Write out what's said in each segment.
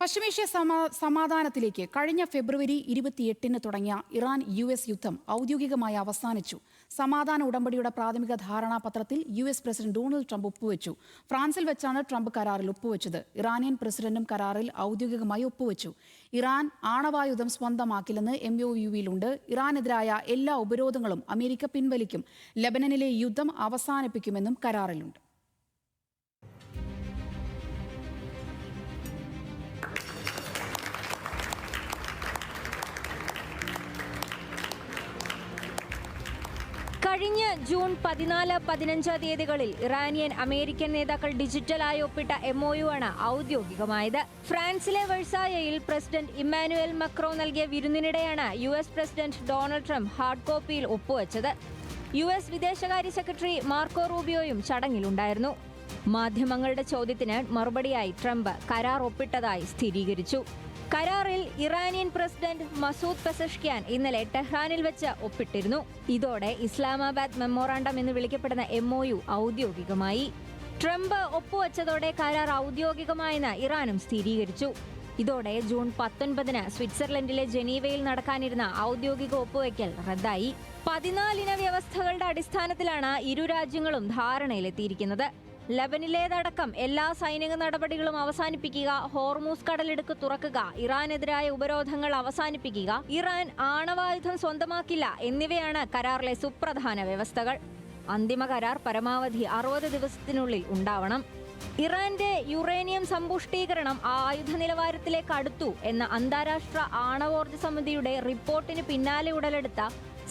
പശ്ചിമേഷ്യ സമാധാനത്തിലേക്ക് കഴിഞ്ഞ ഫെബ്രുവരി 28-ന് തുടങ്ങിയ ഇറാൻ-US യുദ്ധം ഔദ്യോഗികമായി അവസാനിച്ചു. സമാധാന ഉടമ്പടിയുടെ പ്രാഥമിക ധാരണാപത്രത്തിൽ US പ്രസിഡന്റ് ഡൊണാൾഡ് ട്രംപ് ഒപ്പുവെച്ചു. ഫ്രാൻസിൽ വെച്ചാണ് ട്രംപ് കരാറിൽ ഒപ്പുവെച്ചത്. ഇറാനിയൻ പ്രസിഡന്റും കരാറിൽ ഔദ്യോഗികമായി ഒപ്പുവെച്ചു. ഇറാൻ ആണവായുധം സ്വന്തമാക്കില്ലെന്ന് MOU-വിലുണ്ട്. ഇറാനെതിരായ എല്ലാ ഉപരോധങ്ങളും അമേരിക്ക പിൻവലിക്കും. ലെബനനിലെ യുദ്ധം അവസാനിപ്പിക്കുമെന്നും കരാറിലുണ്ട്. കഴിഞ്ഞ ജൂൺ 14-15 തീയതികളിൽ ഇറാനിയൻ അമേരിക്കൻ നേതാക്കൾ ഡിജിറ്റലായി ഒപ്പിട്ട MOU ആണ് ഔദ്യോഗികമായത്. ഫ്രാൻസിലെ വെഴ്സായയിൽ പ്രസിഡന്റ് ഇമ്മാനുവൽ മക്രോ നൽകിയ വിരുന്നിനിടെയാണ് US president Donald Trump hard കോപ്പിയിൽ ഒപ്പുവെച്ചത്. US വിദേശകാര്യ സെക്രട്ടറി മാർക്കോ റൂബിയോയും ചടങ്ങിലുണ്ടായിരുന്നു. മാധ്യമങ്ങളുടെ ചോദ്യത്തിന് മറുപടിയായി ട്രംപ് കരാർ ഒപ്പിട്ടതായി സ്ഥിരീകരിച്ചു. കരാറിൽ ഇറാനിയൻ പ്രസിഡന്റ് മസൂദ് പെസഷ്ക്യാൻ ഇന്നലെ ടെഹ്റാനിൽ വെച്ച് ഒപ്പിട്ടിരുന്നു. ഇതോടെ ഇസ്ലാമാബാദ് മെമ്മോറാണ്ടം എന്ന് വിളിക്കപ്പെടുന്ന MOU ഔദ്യോഗികമായി. ട്രംപ് ഒപ്പുവെച്ചതോടെ കരാർ ഔദ്യോഗികമായെന്ന് ഇറാനും സ്ഥിരീകരിച്ചു. ഇതോടെ ജൂൺ 19-ന് സ്വിറ്റ്സർലൻഡിലെ ജനീവയിൽ നടക്കാനിരുന്ന ഔദ്യോഗിക ഒപ്പുവെക്കൽ റദ്ദായി. 14 ഇന വ്യവസ്ഥകളുടെ അടിസ്ഥാനത്തിലാണ് ഇരു രാജ്യങ്ങളും ധാരണയിലെത്തിയിരിക്കുന്നത്. ലെബനിലേതടക്കം എല്ലാ സൈനിക നടപടികളും അവസാനിപ്പിക്കുക, ഹോർമൂസ് കടലിടുക്ക് തുറക്കുക, ഇറാനെതിരായ ഉപരോധങ്ങൾ അവസാനിപ്പിക്കുക, ഇറാൻ ആണവായുധം സ്വന്തമാക്കില്ല എന്നിവയാണ് കരാറിലെ സുപ്രധാന വ്യവസ്ഥകൾ. അന്തിമ കരാർ പരമാവധി 60 ദിവസത്തിനുള്ളിൽ ഉണ്ടാവണം. ഇറാന്റെ യുറേനിയം സമ്പുഷ്ടീകരണം ആയുധ നിലവാരത്തിലേക്ക് അടുത്തു എന്ന അന്താരാഷ്ട്ര ആണവോർജ്ജ സമിതിയുടെ റിപ്പോർട്ടിന് പിന്നാലെ ഉടലെടുത്ത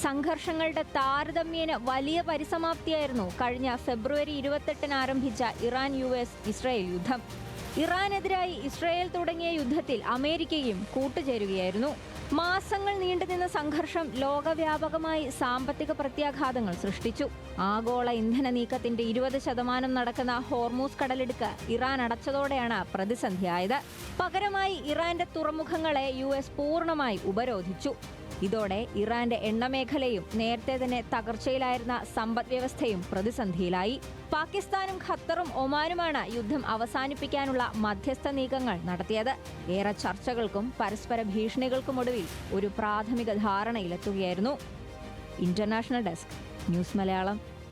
സംഘർഷങ്ങളുടെ താരതമ്യേന വലിയ പരിസമാപ്തിയായിരുന്നു കഴിഞ്ഞ ഫെബ്രുവരി 28-ന് ആരംഭിച്ച ഇറാൻ-US ഇസ്രായേൽ യുദ്ധം. ഇറാനെതിരായി ഇസ്രായേൽ തുടങ്ങിയ യുദ്ധത്തിൽ അമേരിക്കയും കൂട്ടുചേരുകയായിരുന്നു. മാസങ്ങൾ നീണ്ടുനിന്ന സംഘർഷം ലോകവ്യാപകമായി സാമ്പത്തിക പ്രത്യാഘാതങ്ങൾ സൃഷ്ടിച്ചു. ആഗോള ഇന്ധന നീക്കത്തിന്റെ 20% നടക്കുന്ന ഹോർമൂസ് കടലിടുക്ക് ഇറാൻ അടച്ചതോടെയാണ് പ്രതിസന്ധിയായത്. പകരമായി ഇറാന്റെ തുറമുഖങ്ങളെ US പൂർണ്ണമായി ഉപരോധിച്ചു. ഇതോടെ ഇറാന്റെ എണ്ണമേഖലയും നേരത്തെ തന്നെ തകർച്ചയിലായിരുന്ന സമ്പദ് വ്യവസ്ഥയും പ്രതിസന്ധിയിലായി. പാകിസ്ഥാനും ഖത്തറും ഒമാനുമാണ് യുദ്ധം അവസാനിപ്പിക്കാനുള്ള മധ്യസ്ഥ നീക്കങ്ങൾ നടത്തിയത്. ഏറെ ചർച്ചകൾക്കും പരസ്പര ഭീഷണികൾക്കുമൊടുവിൽ ഒരു പ്രാഥമിക ധാരണയിലെത്തുകയായിരുന്നു. International desk, news Malayalam.